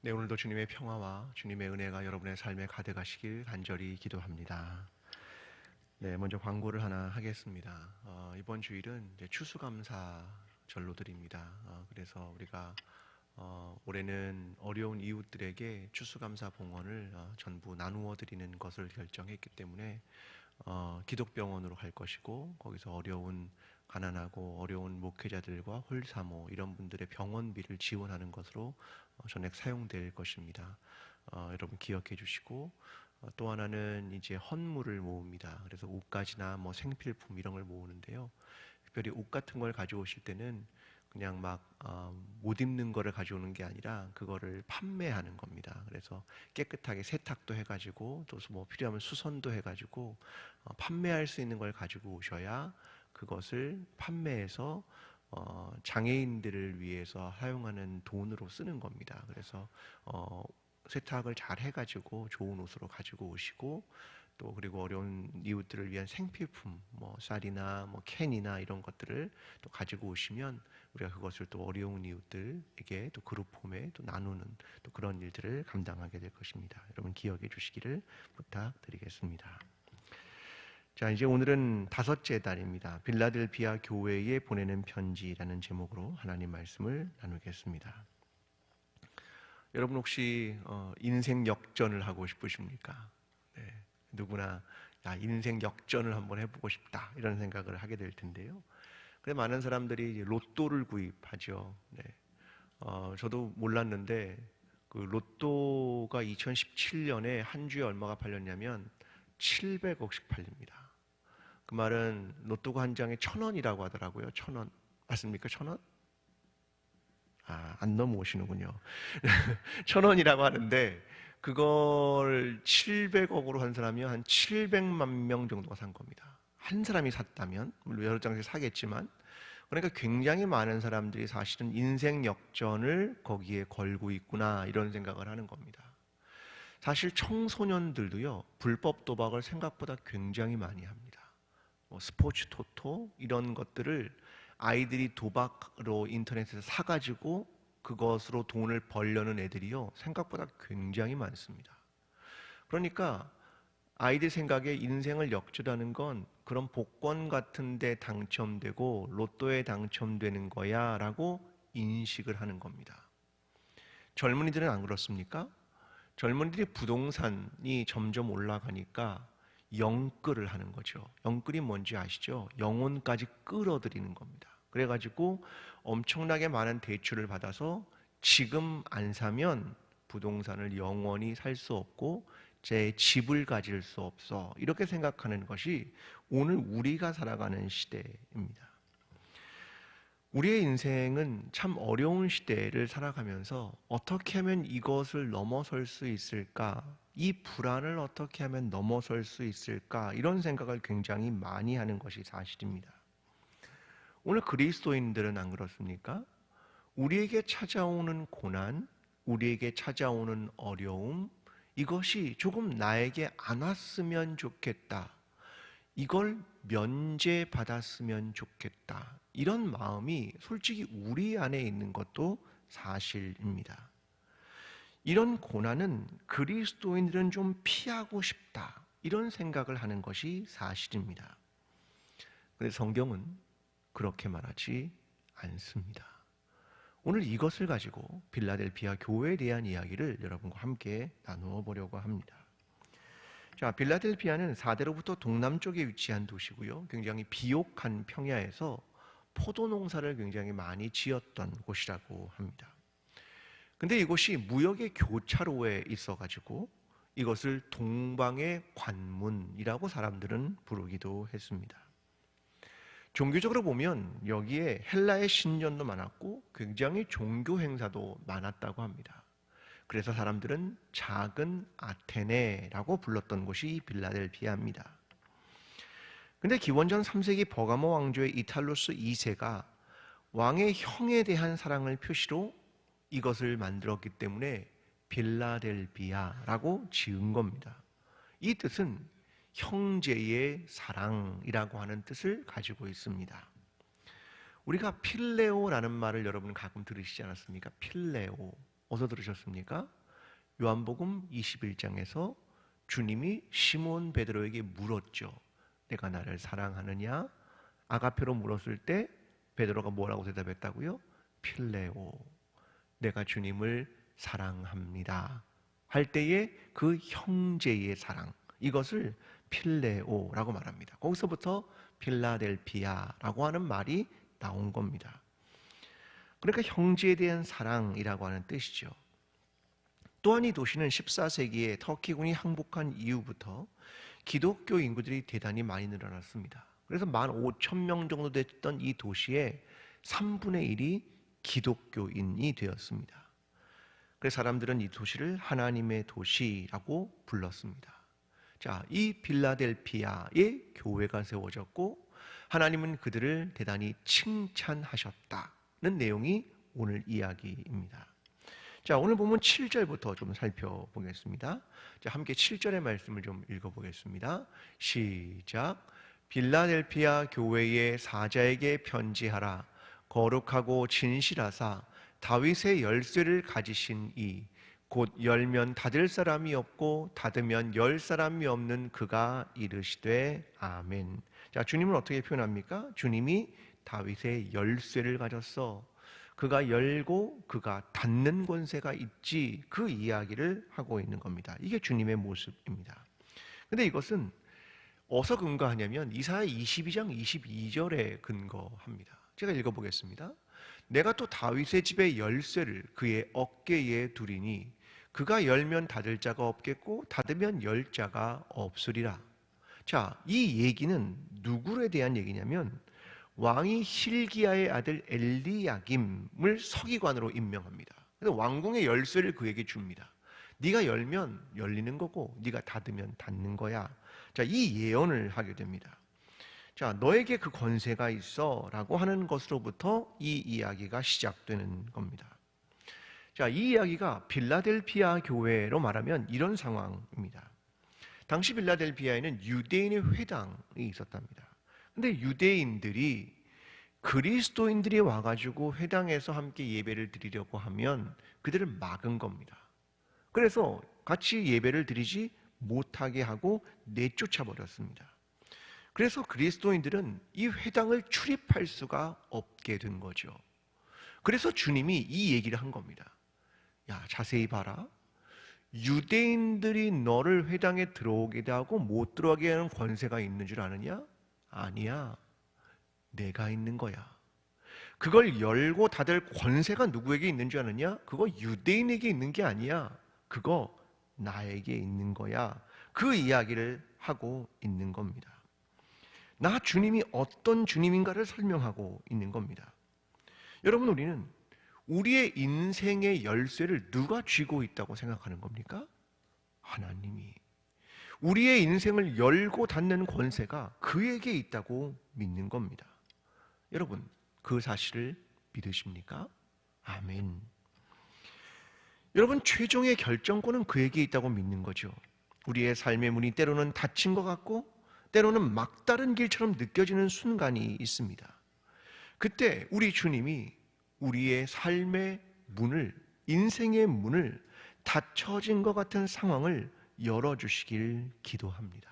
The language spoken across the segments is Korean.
네, 오늘도 주님의 평화와 주님의 은혜가 여러분의 삶에 가득하시길 간절히 기도합니다. 네, 먼저 광고를 하나 하겠습니다. 이번 주일은 이제 추수감사절로 드립니다. 그래서 우리가 올해는 어려운 이웃들에게 추수감사 봉헌을 전부 나누어 드리는 것을 결정했기 때문에 기독병원으로 갈 것이고, 거기서 어려운 가난하고 어려운 목회자들과 홀사모 이런 분들의 병원비를 지원하는 것으로 전액 사용될 것입니다. 여러분 기억해 주시고, 또 하나는 이제 헌물을 모읍니다. 그래서 옷가지나 뭐 생필품 이런 걸 모으는데요. 특별히 옷 같은 걸 가져오실 때는 그냥 막 못 입는 거를 가져오는 게 아니라 그거를 판매하는 겁니다. 그래서 깨끗하게 세탁도 해가지고, 또 뭐 필요하면 수선도 해가지고 판매할 수 있는 걸 가지고 오셔야 그것을 판매해서 장애인들을 위해서 사용하는 돈으로 쓰는 겁니다. 그래서 세탁을 잘 해가지고 좋은 옷으로 가지고 오시고, 또 그리고 어려운 이웃들을 위한 생필품, 뭐 쌀이나 뭐 캔이나 이런 것들을 또 가지고 오시면 우리가 그것을 또 어려운 이웃들에게 또 그룹홈에 또 나누는 또 그런 일들을 감당하게 될 것입니다. 여러분 기억해 주시기를 부탁드리겠습니다. 자, 이제 오늘은 다섯째 달입니다. 빌라델비아 교회에 보내는 편지라는 제목으로 하나님 말씀을 나누겠습니다. 여러분 혹시 인생 역전을 하고 싶으십니까? 네, 누구나 인생 역전을 한번 해보고 싶다 이런 생각을 하게 될 텐데요. 그래 많은 사람들이 로또를 구입하죠. 네. 저도 몰랐는데 그 로또가 2017년에 한 주에 얼마가 팔렸냐면 700억씩 팔립니다. 그 말은 로또가 한 장에 1,000원이라고 하더라고요. 1,000원. 맞습니까? 1,000원? 안 넘어오시는군요. 1,000원이라고 하는데 그걸 700억으로 한 사람이 한 700만 명 정도가 산 겁니다. 한 사람이 샀다면, 물론 여러 장씩 사겠지만, 그러니까 굉장히 많은 사람들이 사실은 인생 역전을 거기에 걸고 있구나 이런 생각을 하는 겁니다. 사실 청소년들도요, 불법 도박을 생각보다 굉장히 많이 합니다. 뭐 스포츠 토토 이런 것들을 아이들이 도박으로 인터넷에서 사가지고 그것으로 돈을 벌려는 애들이요, 생각보다 굉장히 많습니다. 그러니까 아이들 생각에 인생을 역전하는 건 그런 복권 같은 데 당첨되고 로또에 당첨되는 거야 라고 인식을 하는 겁니다. 젊은이들은 안 그렇습니까? 젊은이들이 부동산이 점점 올라가니까 영끌을 하는 거죠. 영끌이 뭔지 아시죠? 영혼까지 끌어들이는 겁니다. 그래가지고 엄청나게 많은 대출을 받아서 지금 안 사면 부동산을 영원히 살 수 없고 제 집을 가질 수 없어, 이렇게 생각하는 것이 오늘 우리가 살아가는 시대입니다. 우리의 인생은 참 어려운 시대를 살아가면서 어떻게 하면 이것을 넘어설 수 있을까? 이 불안을 어떻게 하면 넘어설 수 있을까? 이런 생각을 굉장히 많이 하는 것이 사실입니다. 오늘 그리스도인들은 안 그렇습니까? 우리에게 찾아오는 고난, 우리에게 찾아오는 어려움, 이것이 조금 나에게 안 왔으면 좋겠다, 이걸 면제받았으면 좋겠다, 이런 마음이 솔직히 우리 안에 있는 것도 사실입니다. 이런 고난은 그리스도인들은 좀 피하고 싶다, 이런 생각을 하는 것이 사실입니다. 그런데 성경은 그렇게 말하지 않습니다. 오늘 이것을 가지고 빌라델비아 교회에 대한 이야기를 여러분과 함께 나누어 보려고 합니다. 자, 빌라델비아는 사대로부터 동남쪽에 위치한 도시고요, 굉장히 비옥한 평야에서 포도 농사를 굉장히 많이 지었던 곳이라고 합니다. 근데 이곳이 무역의 교차로에 있어가지고 이것을 동방의 관문이라고 사람들은 부르기도 했습니다. 종교적으로 보면 여기에 헬라의 신전도 많았고 굉장히 종교 행사도 많았다고 합니다. 그래서 사람들은 작은 아테네라고 불렀던 곳이 빌라델비아입니다. 근데 기원전 3세기 버가모 왕조의 이탈로스 2세가 왕의 형에 대한 사랑을 표시로 이것을 만들었기 때문에 빌라델비아라고 지은 겁니다. 이 뜻은 형제의 사랑이라고 하는 뜻을 가지고 있습니다. 우리가 필레오라는 말을 여러분 가끔 들으시지 않았습니까? 필레오. 어디서 들으셨습니까? 요한복음 21장에서 주님이 시몬 베드로에게 물었죠. 내가 나를 사랑하느냐? 아가페로 물었을 때 베드로가 뭐라고 대답했다고요? 필레오, 내가 주님을 사랑합니다 할 때에 그 형제의 사랑, 이것을 필레오라고 말합니다. 거기서부터 필라델피아라고 하는 말이 나온 겁니다. 그러니까 형제에 대한 사랑이라고 하는 뜻이죠. 또한 이 도시는 14세기에 터키군이 항복한 이후부터 기독교 인구들이 대단히 많이 늘어났습니다. 그래서 15,000명 정도 됐던 이 도시의 3분의 1이 기독교인이 되었습니다. 그래서 사람들은 이 도시를 하나님의 도시라고 불렀습니다. 자, 이 빌라델피아에 교회가 세워졌고 하나님은 그들을 대단히 칭찬하셨다는 내용이 오늘 이야기입니다. 자, 오늘 보면 7절부터 좀 살펴보겠습니다. 자, 함께 7절의 말씀을 좀 읽어보겠습니다. 시작. 빌라델피아 교회의 사자에게 편지하라. 거룩하고 진실하사 다윗의 열쇠를 가지신 이 곧 열면 닫을 사람이 없고 닫으면 열 사람이 없는 그가 이르시되 아멘. 자, 주님은 어떻게 표현합니까? 주님이 다윗의 열쇠를 가졌어. 그가 열고 그가 닫는 권세가 있지, 그 이야기를 하고 있는 겁니다. 이게 주님의 모습입니다. 근데 이것은 어디서 근거하냐면 이사야 22장 22절에 근거합니다. 제가 읽어보겠습니다. 내가 또 다윗의 집의 열쇠를 그의 어깨에 두리니 그가 열면 닫을 자가 없겠고 닫으면 열 자가 없으리라. 자, 이 얘기는 누구에 대한 얘기냐면 왕이 hil기야의 아들 엘리야김을 서기관으로 임명합니다. 그래서 왕궁의 열쇠를 그에게 줍니다. 네가 열면 열리는 거고 네가 닫으면 닫는 거야. 자, 이 예언을 하게 됩니다. 자, 너에게 그 권세가 있어 라고 하는 것으로부터 이 이야기가 시작되는 겁니다. 자, 이 이야기가 빌라델피아 교회로 말하면 이런 상황입니다. 당시 빌라델피아에는 유대인의 회당이 있었답니다. 근데 유대인들이 그리스도인들이 와가지고 회당에서 함께 예배를 드리려고 하면 그들을 막은 겁니다. 그래서 같이 예배를 드리지 못하게 하고 내쫓아 버렸습니다. 그래서 그리스도인들은 이 회당을 출입할 수가 없게 된 거죠. 그래서 주님이 이 얘기를 한 겁니다. 야, 자세히 봐라. 유대인들이 너를 회당에 들어오게 하고 못 들어가게 하는 권세가 있는 줄 아느냐? 아니야. 내가 있는 거야. 그걸 열고 닫을 권세가 누구에게 있는 줄 아느냐? 그거 유대인에게 있는 게 아니야. 그거 나에게 있는 거야. 그 이야기를 하고 있는 겁니다. 나 주님이 어떤 주님인가를 설명하고 있는 겁니다. 여러분, 우리는 우리의 인생의 열쇠를 누가 쥐고 있다고 생각하는 겁니까? 하나님이. 우리의 인생을 열고 닫는 권세가 그에게 있다고 믿는 겁니다. 여러분, 그 사실을 믿으십니까? 아멘. 여러분, 최종의 결정권은 그에게 있다고 믿는 거죠. 우리의 삶의 문이 때로는 닫힌 것 같고 때로는 막다른 길처럼 느껴지는 순간이 있습니다. 그때 우리 주님이 우리의 삶의 문을, 인생의 문을 닫혀진 것 같은 상황을 열어주시길 기도합니다.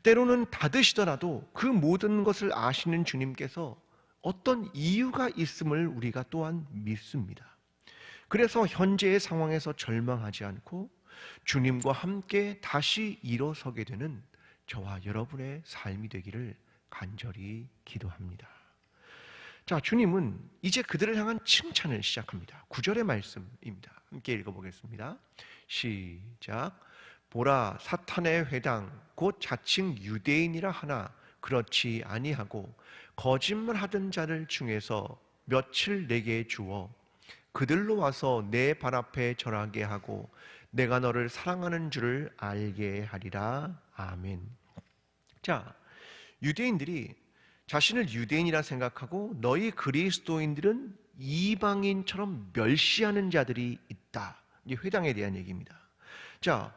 때로는 닫으시더라도 그 모든 것을 아시는 주님께서 어떤 이유가 있음을 우리가 또한 믿습니다. 그래서 현재의 상황에서 절망하지 않고 주님과 함께 다시 일어서게 되는 저와 여러분의 삶이 되기를 간절히 기도합니다. 자, 주님은 이제 그들을 향한 칭찬을 시작합니다. 9절의 말씀입니다. 함께 읽어보겠습니다. 시작. 보라, 사탄의 회당 곧 자칭 유대인이라 하나 그렇지 아니하고 거짓말하던 자들 중에서 며칠 내게 주어 그들로 와서 내 발 앞에 절하게 하고 내가 너를 사랑하는 줄을 알게 하리라. 아멘. 자, 유대인들이 자신을 유대인이라 생각하고 너희 그리스도인들은 이방인처럼 멸시하는 자들이 있다. 이 회당에 대한 얘기입니다. 자,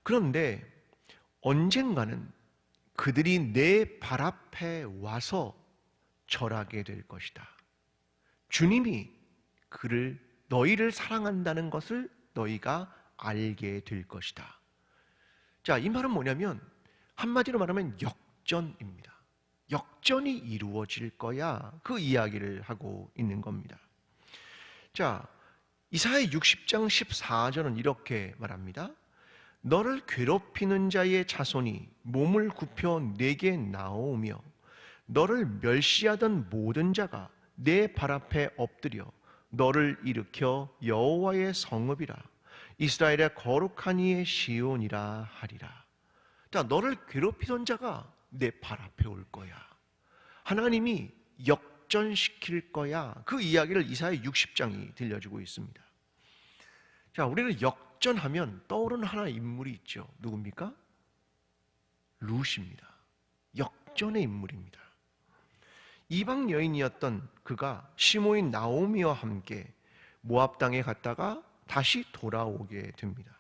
그런데 언젠가는 그들이 내 발 앞에 와서 절하게 될 것이다. 주님이 그를 너희를 사랑한다는 것을 너희가 알게 될 것이다. 자, 이 말은 뭐냐면 한마디로 말하면 역전입니다. 역전이 이루어질 거야. 그 이야기를 하고 있는 겁니다. 자, 이사야 60장 14절은 이렇게 말합니다. 너를 괴롭히는 자의 자손이 몸을 굽혀 내게 나오며 너를 멸시하던 모든 자가 내 발 앞에 엎드려 너를 일으켜 여호와의 성읍이라 이스라엘의 거룩한 이의 시온이라 하리라. 자, 너를 괴롭히던 자가 내 발 앞에 올 거야. 하나님이 역전시킬 거야. 그 이야기를 이사야 60장이 들려주고 있습니다. 자, 우리는 역전하면 떠오르는 하나의 인물이 있죠. 누굽니까? 룻입니다. 역전의 인물입니다. 이방 여인이었던 그가 시모인 나오미와 함께 모압 땅에 갔다가 다시 돌아오게 됩니다.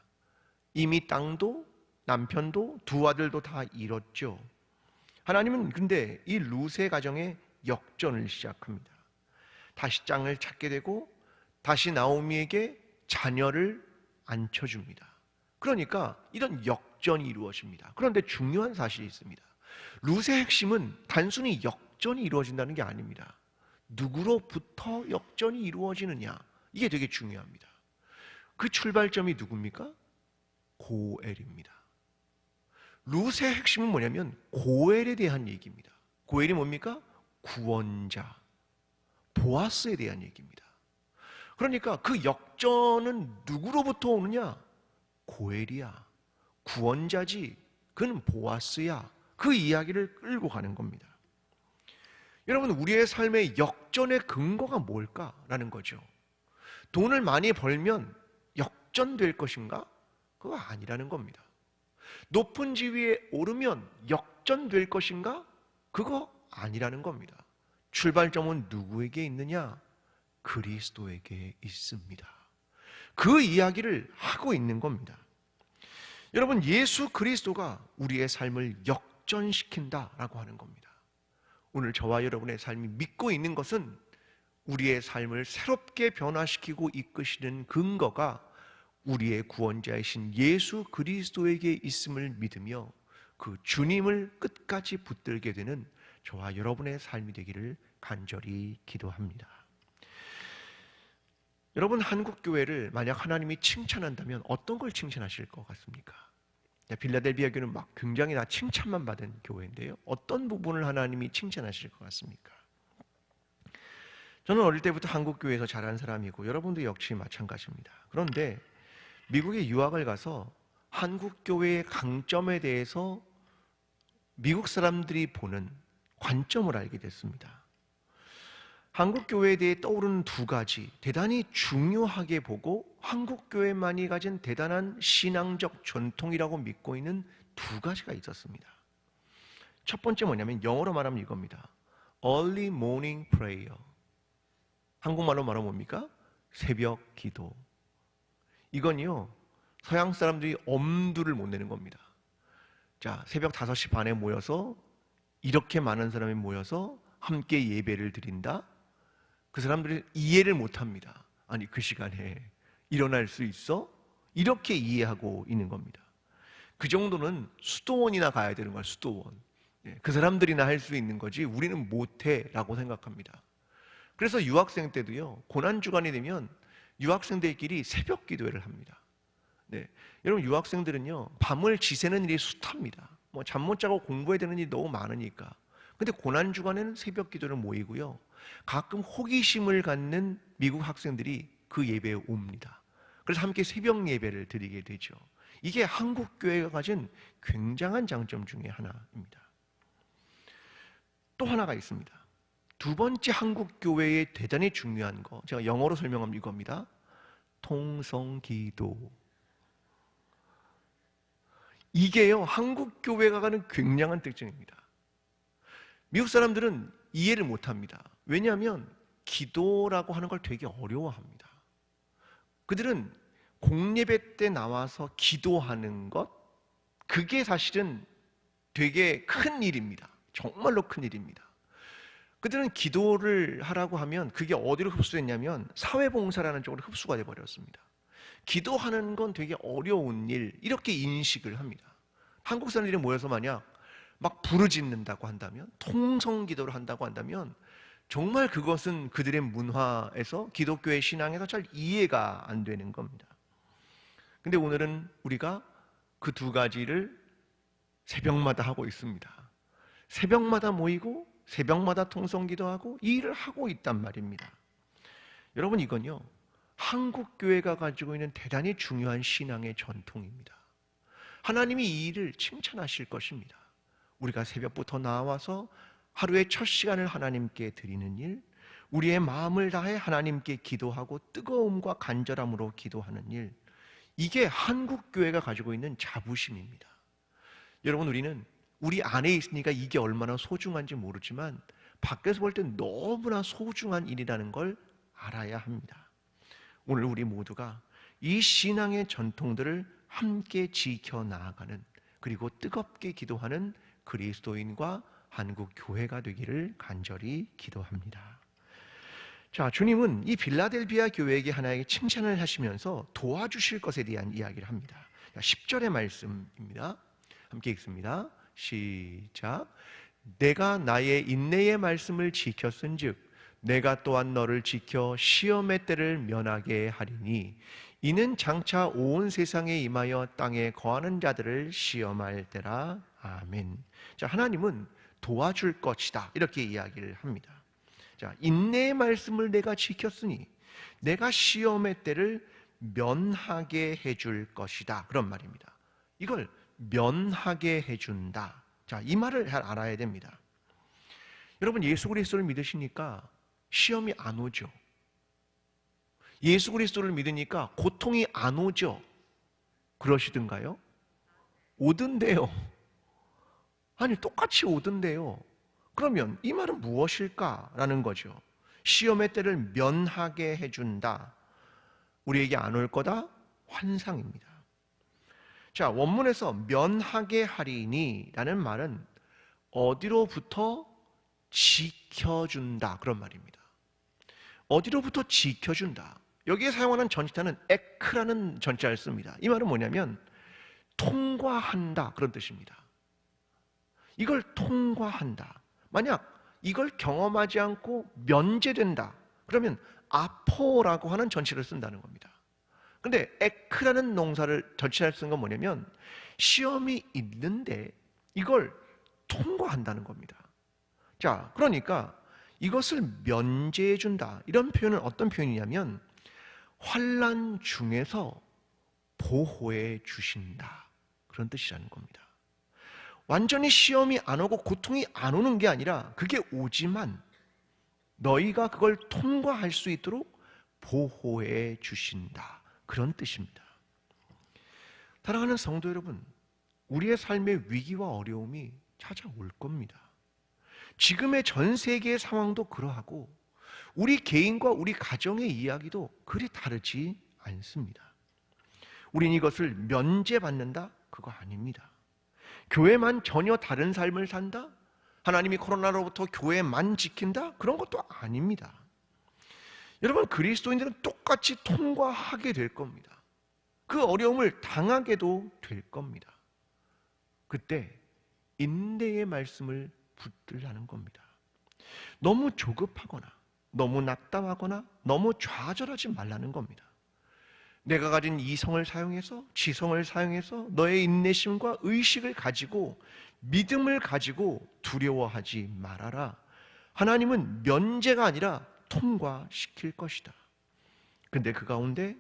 이미 땅도 남편도 두 아들도 다 잃었죠. 하나님은 근데 이 룻의 가정에 역전을 시작합니다. 다시 땅을 찾게 되고 다시 나오미에게 자녀를 안쳐줍니다. 그러니까 이런 역전이 이루어집니다. 그런데 중요한 사실이 있습니다. 룻의 핵심은 단순히 역전이 이루어진다는 게 아닙니다. 누구로부터 역전이 이루어지느냐, 이게 되게 중요합니다. 그 출발점이 누굽니까? 고엘입니다. 룻의 핵심은 뭐냐면 고엘에 대한 얘기입니다. 고엘이 뭡니까? 구원자, 보아스에 대한 얘기입니다. 그러니까 그 역전은 누구로부터 오느냐? 고엘이야. 구원자지. 그는 보아스야. 그 이야기를 끌고 가는 겁니다. 여러분, 우리의 삶의 역전의 근거가 뭘까라는 거죠. 돈을 많이 벌면 역전될 것인가? 그거 아니라는 겁니다. 높은 지위에 오르면 역전될 것인가? 그거 아니라는 겁니다. 출발점은 누구에게 있느냐? 그리스도에게 있습니다. 그 이야기를 하고 있는 겁니다. 여러분, 예수 그리스도가 우리의 삶을 역전시킨다라고 하는 겁니다. 오늘 저와 여러분의 삶이 믿고 있는 것은 우리의 삶을 새롭게 변화시키고 이끄시는 근거가 우리의 구원자이신 예수 그리스도에게 있음을 믿으며 그 주님을 끝까지 붙들게 되는 저와 여러분의 삶이 되기를 간절히 기도합니다. 여러분, 한국교회를 만약 하나님이 칭찬한다면 어떤 걸 칭찬하실 것 같습니까? 빌라델비아 교회는 막 굉장히 다 칭찬만 받은 교회인데요. 어떤 부분을 하나님이 칭찬하실 것 같습니까? 저는 어릴 때부터 한국교회에서 자란 사람이고 여러분도 역시 마찬가지입니다. 그런데 미국에 유학을 가서 한국교회의 강점에 대해서 미국 사람들이 보는 관점을 알게 됐습니다. 한국교회에 대해 떠오르는 두 가지, 대단히 중요하게 보고 한국교회만이 가진 대단한 신앙적 전통이라고 믿고 있는 두 가지가 있었습니다. 첫 번째 뭐냐면 영어로 말하면 이겁니다. Early morning prayer. 한국말로 말하면 뭡니까? 새벽 기도. 이건요, 서양 사람들이 엄두를 못 내는 겁니다. 자, 새벽 5시 반에 모여서 이렇게 많은 사람이 모여서 함께 예배를 드린다? 그 사람들이 이해를 못 합니다. 아니, 그 시간에 일어날 수 있어? 이렇게 이해하고 있는 겁니다. 그 정도는 수도원이나 가야 되는 거야, 수도원. 그 사람들이나 할 수 있는 거지 우리는 못해 라고 생각합니다. 그래서 유학생 때도요, 고난주간이 되면 유학생들끼리 새벽 기도회를 합니다. 네. 여러분, 유학생들은요 밤을 지새는 일이 숱합니다. 뭐 잠 못 자고 공부해야 되는 일이 너무 많으니까. 근데 고난주간에는 새벽 기도를 모이고요, 가끔 호기심을 갖는 미국 학생들이 그 예배에 옵니다. 그래서 함께 새벽 예배를 드리게 되죠. 이게 한국 교회가 가진 굉장한 장점 중에 하나입니다. 또 하나가 있습니다. 두 번째 한국 교회의 대단히 중요한 거, 제가 영어로 설명하면 이겁니다. 통성기도. 이게요, 한국 교회가 가는 굉장한 특징입니다. 미국 사람들은 이해를 못합니다. 왜냐하면 기도라고 하는 걸 되게 어려워합니다. 그들은 공예배 때 나와서 기도하는 것, 그게 사실은 되게 큰 일입니다. 정말로 큰 일입니다. 그들은 기도를 하라고 하면 그게 어디로 흡수됐냐면 사회봉사라는 쪽으로 흡수가 돼버렸습니다. 기도하는 건 되게 어려운 일, 이렇게 인식을 합니다. 한국 사람들이 모여서 만약 막 부르짖는다고 한다면, 통성기도를 한다고 한다면 정말 그것은 그들의 문화에서, 기독교의 신앙에서 잘 이해가 안 되는 겁니다. 근데 오늘은 우리가 그 두 가지를 새벽마다 하고 있습니다. 새벽마다 모이고 새벽마다 통성기도하고 이 일을 하고 있단 말입니다. 여러분, 이건요, 한국 교회가 가지고 있는 대단히 중요한 신앙의 전통입니다. 하나님이 이 일을 칭찬하실 것입니다. 우리가 새벽부터 나와서 하루의 첫 시간을 하나님께 드리는 일, 우리의 마음을 다해 하나님께 기도하고 뜨거움과 간절함으로 기도하는 일, 이게 한국 교회가 가지고 있는 자부심입니다. 여러분, 우리는 우리 안에 있으니까 이게 얼마나 소중한지 모르지만 밖에서 볼 때 너무나 소중한 일이라는 걸 알아야 합니다. 오늘 우리 모두가 이 신앙의 전통들을 함께 지켜나가는, 그리고 뜨겁게 기도하는 그리스도인과 한국 교회가 되기를 간절히 기도합니다. 자, 주님은 이 빌라델비아 교회에게 하나의 칭찬을 하시면서 도와주실 것에 대한 이야기를 합니다. 10절의 말씀입니다. 함께 읽습니다. 시작. 내가 나의 인내의 말씀을 지켰은즉 내가 또한 너를 지켜 시험의 때를 면하게 하리니 이는 장차 온 세상에 임하여 땅에 거하는 자들을 시험할 때라. 아멘. 자, 하나님은 도와줄 것이다, 이렇게 이야기를 합니다. 자, 인내의 말씀을 내가 지켰으니 내가 시험의 때를 면하게 해줄 것이다, 그런 말입니다. 이걸 면하게 해준다. 자, 이 말을 잘 알아야 됩니다. 여러분, 예수 그리스도를 믿으시니까 시험이 안 오죠? 예수 그리스도를 믿으니까 고통이 안 오죠? 그러시던가요? 오던데요. 아니, 똑같이 오던데요. 그러면 이 말은 무엇일까라는 거죠. 시험의 때를 면하게 해준다. 우리에게 안 올 거다? 환상입니다. 자, 원문에서 면하게 하리니 라는 말은 어디로부터 지켜준다, 그런 말입니다. 어디로부터 지켜준다. 여기에 사용하는 전치사는 에크라는 전치사를 씁니다. 이 말은 뭐냐면 통과한다, 그런 뜻입니다. 이걸 통과한다. 만약 이걸 경험하지 않고 면제된다, 그러면 아포라고 하는 전치를 쓴다는 겁니다. 근데 에크라는 전치사를 쓴 건 뭐냐면 시험이 있는데 이걸 통과한다는 겁니다. 자, 그러니까 이것을 면제해 준다, 이런 표현은 어떤 표현이냐면 환난 중에서 보호해 주신다, 그런 뜻이라는 겁니다. 완전히 시험이 안 오고 고통이 안 오는 게 아니라 그게 오지만 너희가 그걸 통과할 수 있도록 보호해 주신다, 그런 뜻입니다. 사랑하는 성도 여러분, 우리의 삶의 위기와 어려움이 찾아올 겁니다. 지금의 전 세계의 상황도 그러하고 우리 개인과 우리 가정의 이야기도 그리 다르지 않습니다. 우린 이것을 면제받는다? 그거 아닙니다. 교회만 전혀 다른 삶을 산다? 하나님이 코로나로부터 교회만 지킨다? 그런 것도 아닙니다. 여러분, 그리스도인들은 똑같이 통과하게 될 겁니다. 그 어려움을 당하게도 될 겁니다. 그때 인내의 말씀을 붙들라는 겁니다. 너무 조급하거나 너무 낙담하거나 너무 좌절하지 말라는 겁니다. 내가 가진 이성을 사용해서, 지성을 사용해서 너의 인내심과 의식을 가지고, 믿음을 가지고 두려워하지 말아라. 하나님은 면제가 아니라 통과시킬 것이다. 근데 그 가운데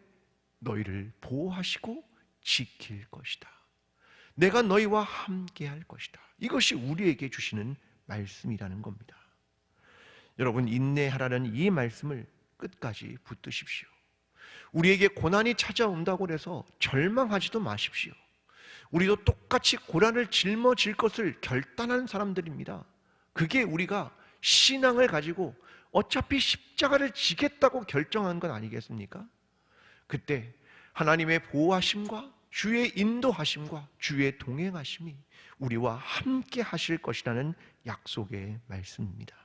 너희를 보호하시고 지킬 것이다. 내가 너희와 함께 할 것이다. 이것이 우리에게 주시는 말씀이라는 겁니다. 여러분, 인내하라는 이 말씀을 끝까지 붙드십시오. 우리에게 고난이 찾아온다고 해서 절망하지도 마십시오. 우리도 똑같이 고난을 짊어질 것을 결단한 사람들입니다. 그게 우리가 신앙을 가지고 어차피 십자가를 지겠다고 결정한 건 아니겠습니까? 그때 하나님의 보호하심과 주의 인도하심과 주의 동행하심이 우리와 함께 하실 것이라는 약속의 말씀입니다.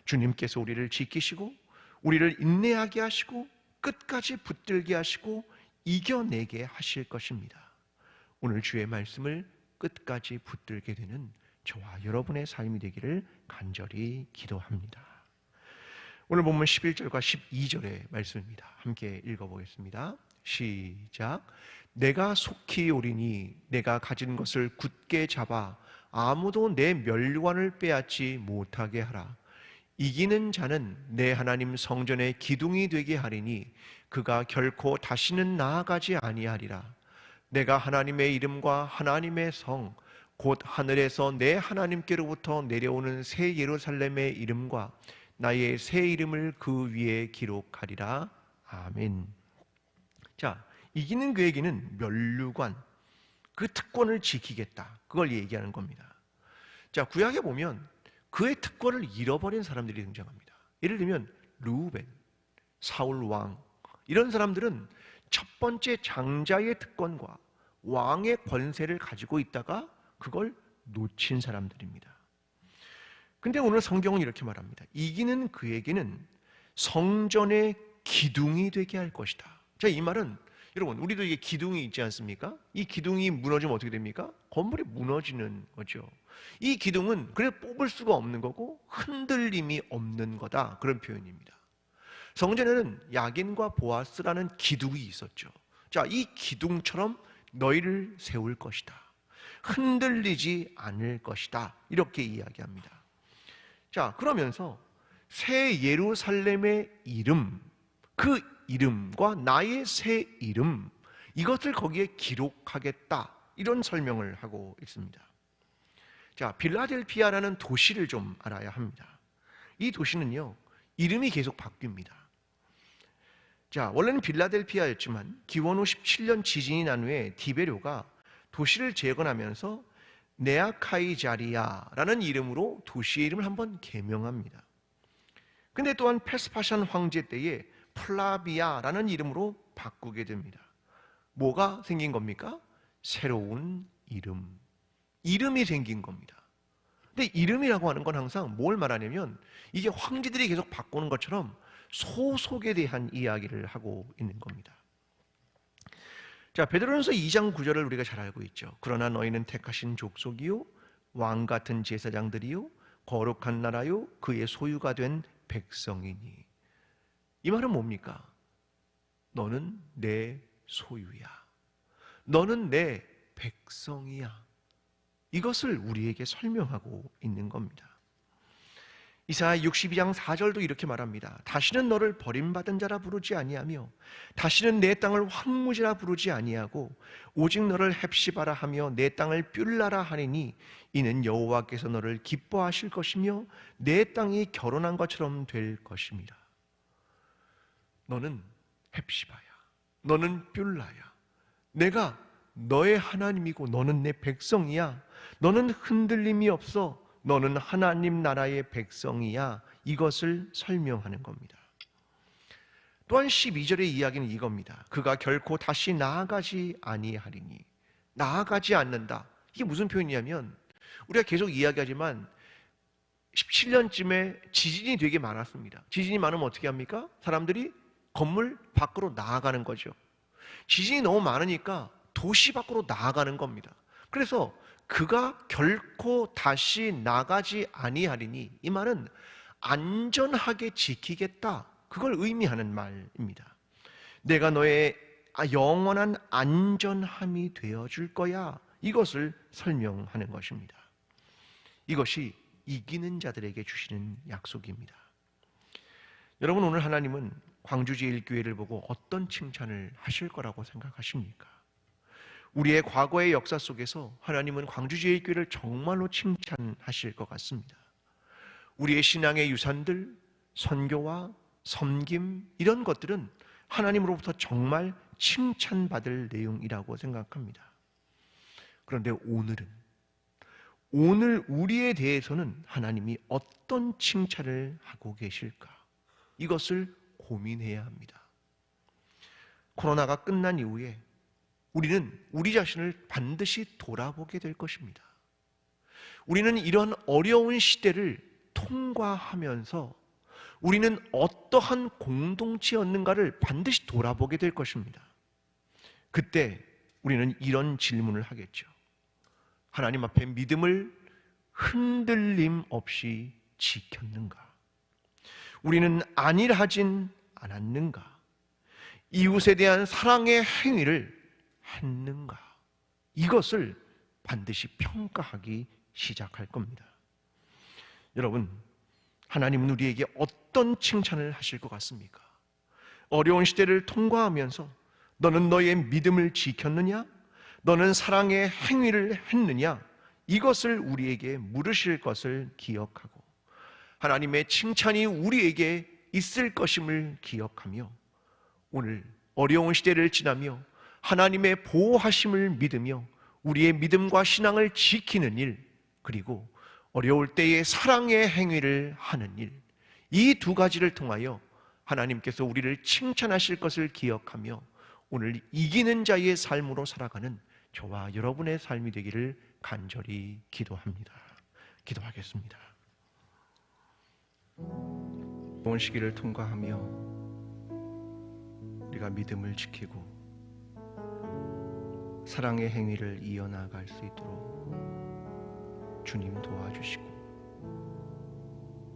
주님께서 우리를 지키시고 우리를 인내하게 하시고 끝까지 붙들게 하시고 이겨내게 하실 것입니다. 오늘 주의 말씀을 끝까지 붙들게 되는 저와 여러분의 삶이 되기를 간절히 기도합니다. 오늘 본문 11절과 12절의 말씀입니다. 함께 읽어보겠습니다. 시작. 내가 속히 오리니 내가 가진 것을 굳게 잡아 아무도 내 멸관을 빼앗지 못하게 하라. 이기는 자는 내 하나님 성전의 기둥이 되게 하리니 그가 결코 다시는 나아가지 아니하리라. 내가 하나님의 이름과 하나님의 성 곧 하늘에서 내 하나님께로부터 내려오는 새 예루살렘의 이름과 나의 새 이름을 그 위에 기록하리라. 아멘. 자, 이기는 그에게는 면류관, 그 특권을 지키겠다, 그걸 얘기하는 겁니다. 자, 구약에 보면 그의 특권을 잃어버린 사람들이 등장합니다. 예를 들면 르우벤, 사울 왕, 이런 사람들은 첫 번째 장자의 특권과 왕의 권세를 가지고 있다가 그걸 놓친 사람들입니다. 근데 오늘 성경은 이렇게 말합니다. 이기는 그에게는 성전의 기둥이 되게 할 것이다. 자, 이 말은 여러분, 우리도 이게 기둥이 있지 않습니까? 이 기둥이 무너지면 어떻게 됩니까? 건물이 무너지는 거죠. 이 기둥은 그래 뽑을 수가 없는 거고 흔들림이 없는 거다, 그런 표현입니다. 성전에는 야긴과 보아스라는 기둥이 있었죠. 자, 이 기둥처럼 너희를 세울 것이다, 흔들리지 않을 것이다, 이렇게 이야기합니다. 자, 그러면서 새 예루살렘의 이름, 그 이름과 나의 새 이름, 이것을 거기에 기록하겠다, 이런 설명을 하고 있습니다. 자, 빌라델피아라는 도시를 좀 알아야 합니다. 이 도시는요, 이름이 계속 바뀝니다. 자, 원래는 빌라델피아였지만 기원 후 17년 지진이 난 후에 디베료가 도시를 재건하면서 네아카이자리아라는 이름으로 도시의 이름을 한번 개명합니다. 근데 또한 페스파시안 황제 때에 플라비아라는 이름으로 바꾸게 됩니다. 뭐가 생긴 겁니까? 새로운 이름이 생긴 겁니다. 근데 이름이라고 하는 건 항상 뭘 말하냐면 이게 황제들이 계속 바꾸는 것처럼 소속에 대한 이야기를 하고 있는 겁니다. 자, 베드로전서 2장 9절을 우리가 잘 알고 있죠. 그러나 너희는 택하신 족속이요 왕 같은 제사장들이요 거룩한 나라요 그의 소유가 된 백성이니. 이 말은 뭡니까? 너는 내 소유야, 너는 내 백성이야. 이것을 우리에게 설명하고 있는 겁니다. 이사야 62장 4절도 이렇게 말합니다. 다시는 너를 버림받은 자라 부르지 아니하며 다시는 내 땅을 황무지라 부르지 아니하고 오직 너를 헵시바라 하며 내 땅을 뷸라라 하리니 이는 여호와께서 너를 기뻐하실 것이며 내 땅이 결혼한 것처럼 될 것입니다. 너는 헵시바야, 너는 뷸라야, 내가 너의 하나님이고 너는 내 백성이야, 너는 흔들림이 없어, 너는 하나님 나라의 백성이야. 이것을 설명하는 겁니다. 또한 12절의 이야기는 이겁니다. 그가 결코 다시 나아가지 아니하리니. 나아가지 않는다, 이게 무슨 표현이냐면 우리가 계속 이야기하지만 17년쯤에 지진이 되게 많았습니다. 지진이 많으면 어떻게 합니까? 사람들이 건물 밖으로 나아가는 거죠. 지진이 너무 많으니까 도시 밖으로 나아가는 겁니다. 그래서 그가 결코 다시 나가지 아니하리니, 이 말은 안전하게 지키겠다, 그걸 의미하는 말입니다. 내가 너의 영원한 안전함이 되어줄 거야, 이것을 설명하는 것입니다. 이것이 이기는 자들에게 주시는 약속입니다. 여러분, 오늘 하나님은 광주제일교회를 보고 어떤 칭찬을 하실 거라고 생각하십니까? 우리의 과거의 역사 속에서 하나님은 광주제일교회를 정말로 칭찬하실 것 같습니다. 우리의 신앙의 유산들, 선교와 섬김, 이런 것들은 하나님으로부터 정말 칭찬받을 내용이라고 생각합니다. 그런데 오늘 우리에 대해서는 하나님이 어떤 칭찬을 하고 계실까? 이것을 고민해야 합니다. 코로나가 끝난 이후에 우리는 우리 자신을 반드시 돌아보게 될 것입니다. 우리는 이런 어려운 시대를 통과하면서 우리는 어떠한 공동체였는가를 반드시 돌아보게 될 것입니다. 그때 우리는 이런 질문을 하겠죠. 하나님 앞에 믿음을 흔들림 없이 지켰는가? 우리는 안일 하진 않았는가? 이웃에 대한 사랑의 행위를 했는가? 이것을 반드시 평가하기 시작할 겁니다. 여러분, 하나님은 우리에게 어떤 칭찬을 하실 것 같습니까? 어려운 시대를 통과하면서 너는 너의 믿음을 지켰느냐? 너는 사랑의 행위를 했느냐? 이것을 우리에게 물으실 것을 기억하고 하나님의 칭찬이 우리에게 있을 것임을 기억하며 오늘 어려운 시대를 지나며 하나님의 보호하심을 믿으며 우리의 믿음과 신앙을 지키는 일, 그리고 어려울 때에 사랑의 행위를 하는 일, 이 두 가지를 통하여 하나님께서 우리를 칭찬하실 것을 기억하며 오늘 이기는 자의 삶으로 살아가는 저와 여러분의 삶이 되기를 간절히 기도합니다. 기도하겠습니다. 어려운 시기를 통과하며 우리가 믿음을 지키고 사랑의 행위를 이어나갈 수 있도록 주님 도와주시고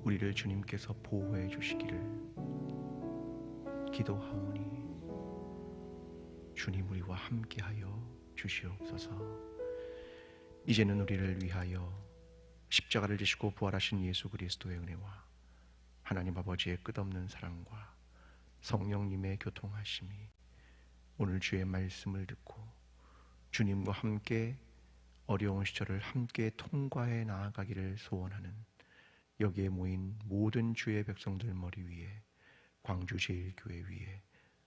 우리를 주님께서 보호해 주시기를 기도하오니 주님 우리와 함께하여 주시옵소서. 이제는 우리를 위하여 십자가를 지시고 부활하신 예수 그리스도의 은혜와 하나님 아버지의 끝없는 사랑과 성령님의 교통하심이 오늘 주의 말씀을 듣고 주님과 함께 어려운 시절을 함께 통과해 나아가기를 소원하는 여기에 모인 모든 주의 백성들 머리 위에, 광주제일교회 위에,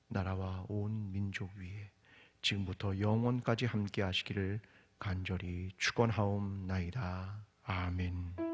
나라와 온 민족 위에 지금부터 영원까지 함께 하시기를 간절히 축원하옵나이다. 아멘.